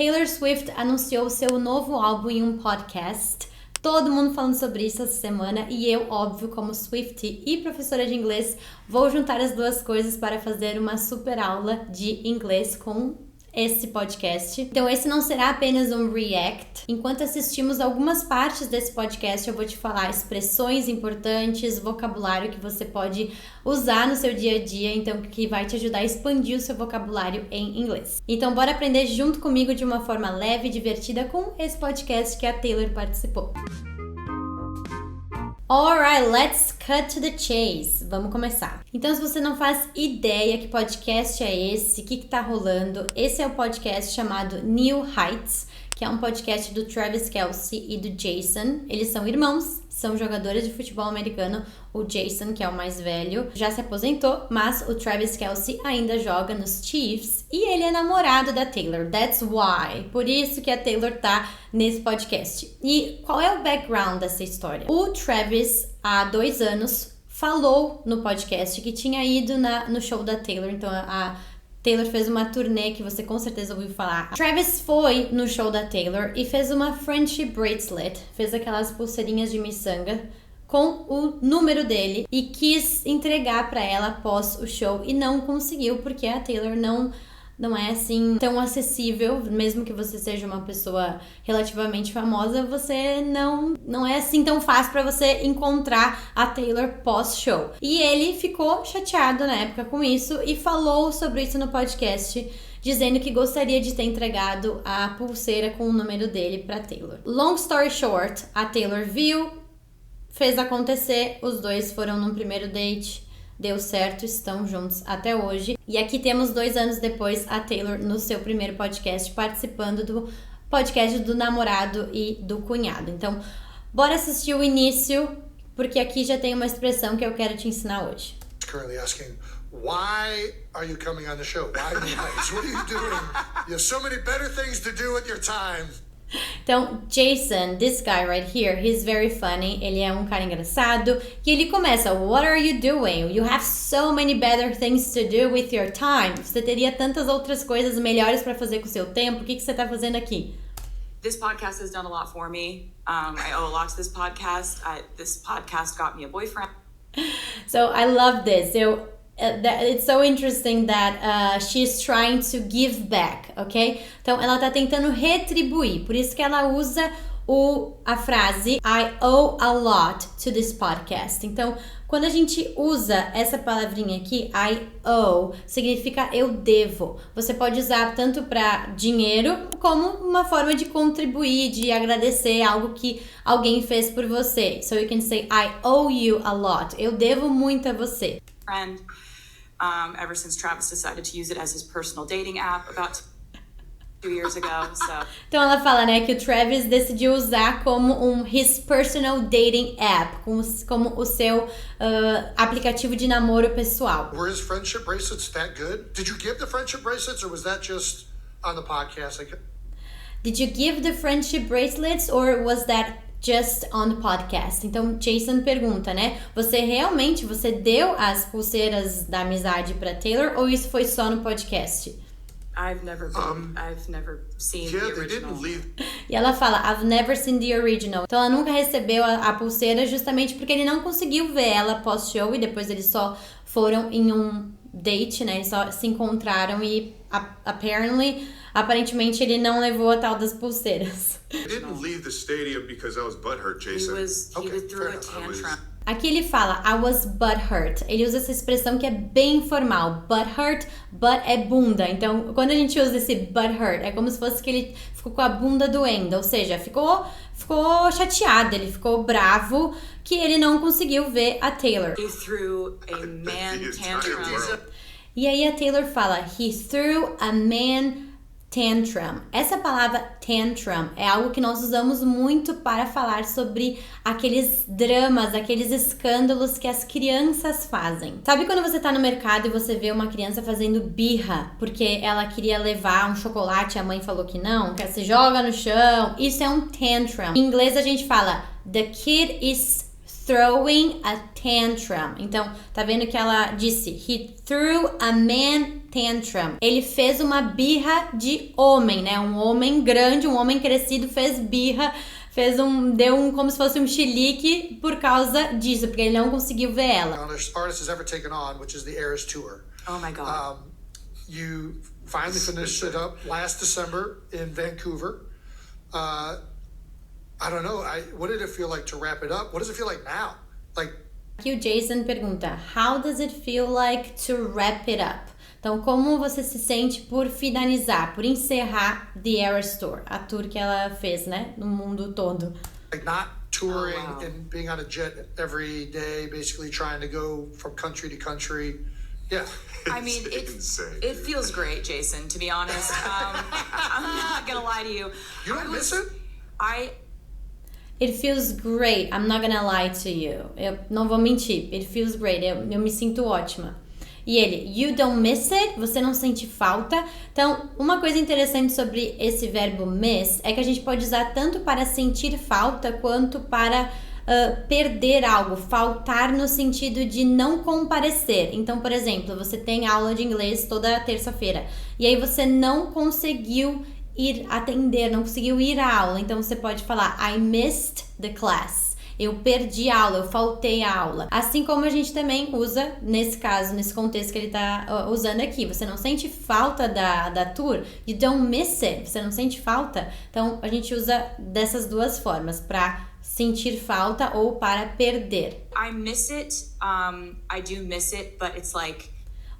Taylor Swift anunciou seu novo álbum em um podcast. Todo mundo falando sobre isso essa semana e eu, óbvio, como Swiftie e professora de inglês, vou juntar as duas coisas para fazer uma super aula de inglês com esse podcast. Então esse não será apenas um react. Enquanto assistimos algumas partes desse podcast, eu vou te falar expressões importantes, vocabulário que você pode usar no seu dia a dia, então que vai te ajudar a expandir o seu vocabulário em inglês. Então bora aprender junto comigo de uma forma leve e divertida com esse podcast que a Taylor participou. Alright, let's cut to the chase. Vamos começar. Então, se você não faz ideia que podcast é esse, o que tá rolando, esse é o podcast chamado New Heights, que é um podcast do Travis Kelce e do Jason. Eles são irmãos, são jogadores de futebol americano. O Jason, que é o mais velho, já se aposentou, mas o Travis Kelce ainda joga nos Chiefs e ele é namorado da Taylor. That's why. Por isso que a Taylor tá nesse podcast. E qual é o background dessa história? O Travis, há 2 anos, falou no podcast que tinha ido no show da Taylor. Então, a Taylor fez uma turnê que você com certeza ouviu falar. Travis foi no show da Taylor e fez uma friendship bracelet, fez aquelas pulseirinhas de miçanga com o número dele e quis entregar pra ela após o show e não conseguiu porque a Taylor não é assim tão acessível, mesmo que você seja uma pessoa relativamente famosa, você não é assim tão fácil pra você encontrar a Taylor pós-show. E ele ficou chateado na época com isso e falou sobre isso no podcast, dizendo que gostaria de ter entregado a pulseira com o número dele pra Taylor. Long story short, a Taylor viu, fez acontecer, os dois foram num primeiro date, deu certo, estão juntos até hoje. E aqui temos 2 anos depois a Taylor no seu primeiro podcast, participando do podcast do namorado e do cunhado. Então, bora assistir o início, porque aqui já tem uma expressão que eu quero te ensinar hoje. Currently asking, why are you coming on the show? Why What are you doing? You have so many better things to do with your time. Então, Jason, this guy right here, he's very funny. Ele é um cara engraçado. E ele começa, what are you doing? You have so many better things to do with your time. Você teria tantas outras coisas melhores para fazer com o seu tempo. O que você tá fazendo aqui? This podcast has done a lot for me. I owe a lot to this podcast. This podcast got me a boyfriend. So, I love this. It's so interesting that she's trying to give back, ok? Então, ela tá tentando retribuir. Por isso que ela usa a frase I owe a lot to this podcast. Então, quando a gente usa essa palavrinha aqui, I owe, significa eu devo. Você pode usar tanto para dinheiro como uma forma de contribuir, de agradecer algo que alguém fez por você. So you can say I owe you a lot. Eu devo muito a você. Friend. Ever since Travis decided to use it as his personal dating app about 2 years ago, so. Então ela fala, né, que o Travis decidiu usar como his personal dating app, como o seu aplicativo de namoro pessoal. Were his friendship bracelets that good? Did you give the friendship bracelets or was that just on the podcast? Did you give the friendship bracelets or was that just on the podcast? Então, Jason pergunta, né? Você deu as pulseiras da amizade pra Taylor ou isso foi só no podcast? I've never seen the original. E ela fala, I've never seen the original. Então, ela nunca recebeu a pulseira justamente porque ele não conseguiu ver ela pós-show e depois eles só foram em um date, né? Eles só se encontraram e aparentemente ele não levou a tal das pulseiras. I didn't leave the stadium because I was butthurt, Jason. He threw a tantrum. Aqui ele fala, I was butthurt. Ele usa essa expressão que é bem informal. Butthurt, butt é bunda. Então, quando a gente usa esse butthurt, é como se fosse que ele ficou com a bunda doendo. Ou seja, ficou chateado, ele ficou bravo que ele não conseguiu ver a Taylor. He threw a man tantrum. E aí a Taylor fala, he threw a man tantrum. Essa palavra tantrum é algo que nós usamos muito para falar sobre aqueles dramas, aqueles escândalos que as crianças fazem. Sabe quando você tá no mercado e você vê uma criança fazendo birra porque ela queria levar um chocolate e a mãe falou que não, que ela se joga no chão? Isso é um tantrum. Em inglês a gente fala, the kid is throwing a tantrum. Então, tá vendo que ela disse, he threw a man tantrum. Ele fez uma birra de homem, né? Um homem grande, um homem crescido fez birra, como se fosse um chilique por causa disso, porque ele não conseguiu ver ela. Artist has ever taken on, which is the Eras Tour. Oh my God. You finally finished it up last December in Vancouver. I don't know. What did it feel like to wrap it up? What does it feel like now? Like, aqui o Jason pergunta, how does it feel like to wrap it up? Então, como você se sente por finalizar, por encerrar The Eras Tour, a tour que ela fez, né, no mundo todo? Like not touring and being on a jet every day, basically trying to go from country to country. Yeah. I mean, it feels great, Jason, to be honest. I'm not gonna lie to you. You don't miss it? It feels great. I'm not gonna lie to you. Eu não vou mentir. It feels great. Eu me sinto ótima. E ele, you don't miss it? Você não sente falta? Então, uma coisa interessante sobre esse verbo miss é que a gente pode usar tanto para sentir falta quanto para perder algo, faltar no sentido de não comparecer. Então, por exemplo, você tem aula de inglês toda terça-feira e aí você não conseguiu ir atender, não conseguiu ir à aula. Então, você pode falar I missed the class. Eu perdi a aula, eu faltei a aula. Assim como a gente também usa, nesse caso, nesse contexto que ele tá usando aqui. Você não sente falta da tour? You don't miss it. Você não sente falta? Então, a gente usa dessas duas formas, para sentir falta ou para perder. I miss it. I do miss it, but it's like...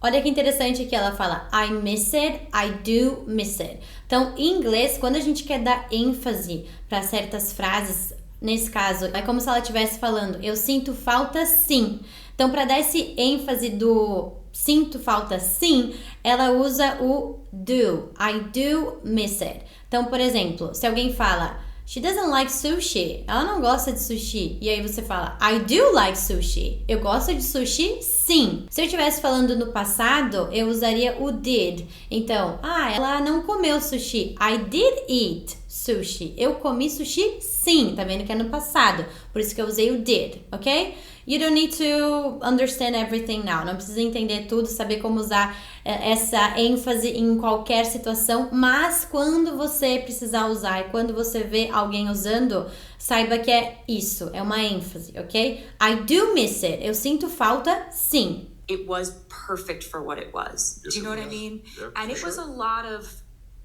Olha que interessante que ela fala I miss it, I do miss it. Então, em inglês, quando a gente quer dar ênfase para certas frases, nesse caso, é como se ela estivesse falando eu sinto falta sim. Então, para dar esse ênfase do sinto falta sim, ela usa o do. I do miss it. Então, por exemplo, se alguém fala she doesn't like sushi. Ela não gosta de sushi. E aí você fala, I do like sushi. Eu gosto de sushi, sim. Se eu estivesse falando no passado, eu usaria o did. Então, ela não comeu sushi. I did eat sushi. Eu comi sushi, sim. Tá vendo que é no passado. Por isso que eu usei o did, ok? You don't need to understand everything now. Não precisa entender tudo, saber como usar essa ênfase em qualquer situação, mas quando você precisar usar e quando você vê alguém usando, saiba que é isso, é uma ênfase, ok? I do miss it. Eu sinto falta, sim. It was perfect for what it was. Yes, Do you know it what I was. mean? Yep, And for it was sure.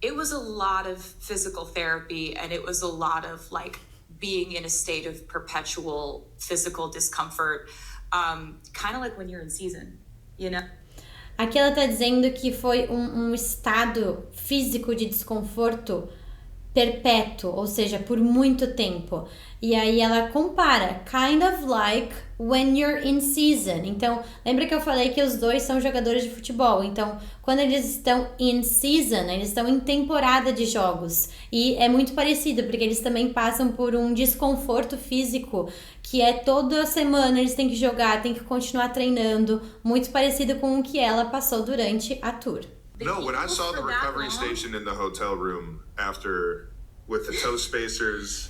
it was a lot of physical therapy, and it was a lot of like being in a state of perpetual physical discomfort, kind of like when you're in season, you know? Aqui ela tá dizendo que foi um estado físico de desconforto perpétuo, ou seja, por muito tempo. E aí ela compara, kind of like when you're in season. Então, lembra que eu falei que os dois são jogadores de futebol. Então, quando eles estão in season, eles estão em temporada de jogos. E é muito parecido, porque eles também passam por um desconforto físico, que é toda semana eles têm que jogar, têm que continuar treinando. Muito parecido com o que ela passou durante a tour. No, when I saw the recovery station in the hotel room after with the toe spacers.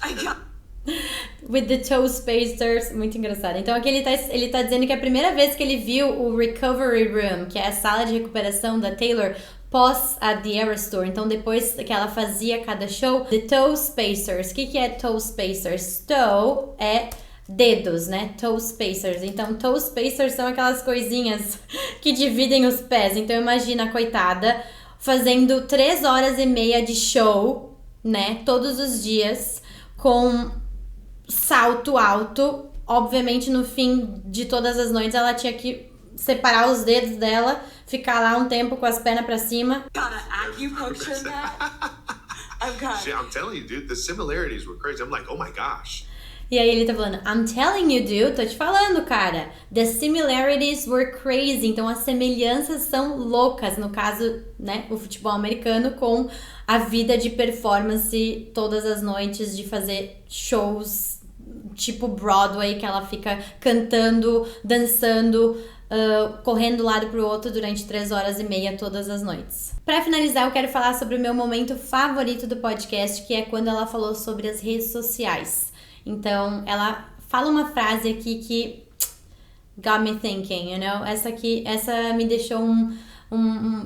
With the toe spacers, muito engraçado. Então aqui ele tá dizendo que a primeira vez que ele viu o recovery room, que é a sala de recuperação da Taylor pós a The Eras Tour, então depois que ela fazia cada show, the toe spacers. O que é toe spacers? Toe é dedos, né? Toe spacers. Então, toe spacers são aquelas coisinhas que dividem os pés. Então, imagina a coitada fazendo 3 horas e meia de show, né? Todos os dias, com salto alto. Obviamente, no fim de todas as noites, ela tinha que separar os dedos dela, ficar lá um tempo com as pernas pra cima. Gotta acupuncture that. I'm telling you, dude, the similarities were crazy. I'm like, oh my gosh. E aí ele tá falando, I'm telling you, dude, tô te falando, cara. The similarities were crazy. Então as semelhanças são loucas. No caso, né, o futebol americano com a vida de performance todas as noites, de fazer shows tipo Broadway, que ela fica cantando, dançando, correndo de um lado pro outro durante 3 horas e meia todas as noites. Pra finalizar, eu quero falar sobre o meu momento favorito do podcast, que é quando ela falou sobre as redes sociais. Então, ela fala uma frase aqui que got me thinking, you know? Essa me deixou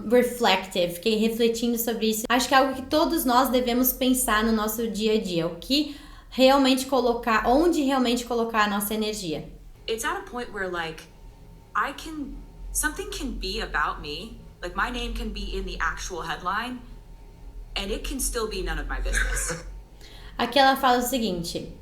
reflective, fiquei refletindo sobre isso. Acho que é algo que todos nós devemos pensar no nosso dia a dia, o que realmente colocar, onde realmente colocar a nossa energia. It's at a point where like something can be about me, like my name can be in the actual headline and it can still be none of my business. Aqui ela fala o seguinte: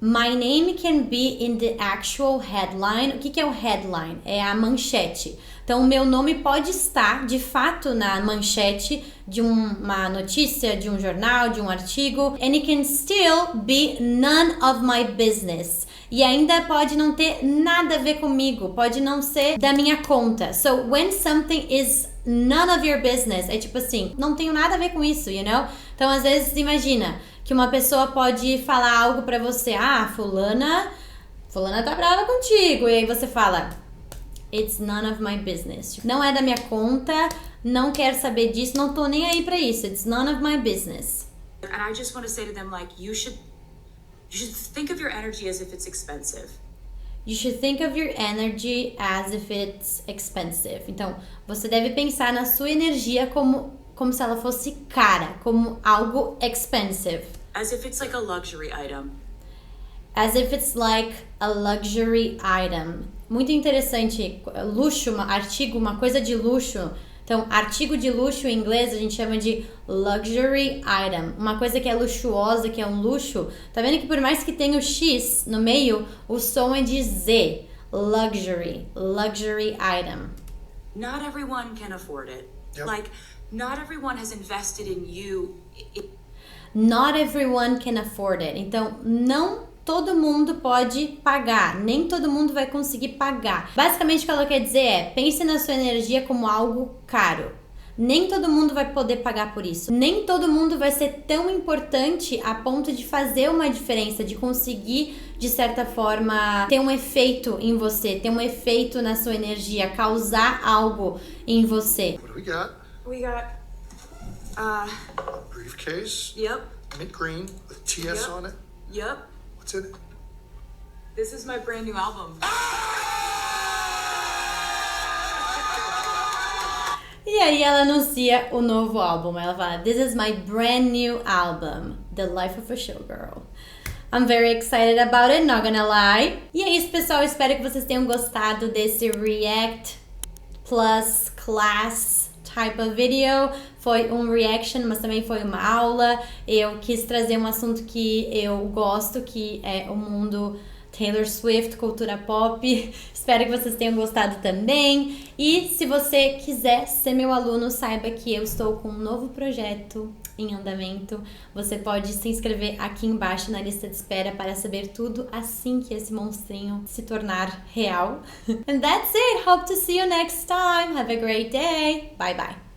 My name can be in the actual headline. O que é o headline? É a manchete. Então, o meu nome pode estar, de fato, na manchete de uma notícia, de um jornal, de um artigo. And it can still be none of my business. E ainda pode não ter nada a ver comigo. Pode não ser da minha conta. So, when something is none of your business, é tipo assim, não tenho nada a ver com isso, you know? Então, às vezes, imagina que uma pessoa pode falar algo pra você. Fulana tá brava contigo. E aí você fala, it's none of my business. Não é da minha conta, não quero saber disso, não tô nem aí pra isso. It's none of my business. And I just want to say to them, like, you should think of your energy as if it's expensive. You should think of your energy as if it's expensive. Então, você deve pensar na sua energia como se ela fosse cara, como algo expensive. As if it's like a luxury item. As if it's like a luxury item. Muito interessante. Luxo, artigo, uma coisa de luxo. Então, artigo de luxo em inglês a gente chama de luxury item. Uma coisa que é luxuosa, que é um luxo. Tá vendo que por mais que tenha o X no meio, o som é de Z. Luxury item. Not everyone can afford it. Yep. Like, not everyone has invested in you. Not everyone can afford it. Então, não todo mundo pode pagar. Nem todo mundo vai conseguir pagar. Basicamente, o que ela quer dizer é, pense na sua energia como algo caro. Nem todo mundo vai poder pagar por isso. Nem todo mundo vai ser tão importante a ponto de fazer uma diferença, de conseguir, de certa forma, ter um efeito em você, ter um efeito na sua energia, causar algo em você. What do we got? We got, Briefcase. yep, Mint green with TS Yep. on it. yep. What's in it? This is my brand new album. E aí ela anuncia o novo álbum. Ela fala, this is my brand new album, The Life of a Showgirl. I'm very excited about it, not gonna lie. E é isso, pessoal. Espero que vocês tenham gostado desse React plus class type of video. Foi um reaction, mas também foi uma aula. Eu quis trazer um assunto que eu gosto, que é o mundo Taylor Swift, cultura pop. Espero que vocês tenham gostado também. E se você quiser ser meu aluno, saiba que eu estou com um novo projeto em andamento. Você pode se inscrever aqui embaixo na lista de espera para saber tudo assim que esse monstrinho se tornar real. And that's it. Hope to see you next time. Have a great day. Bye bye.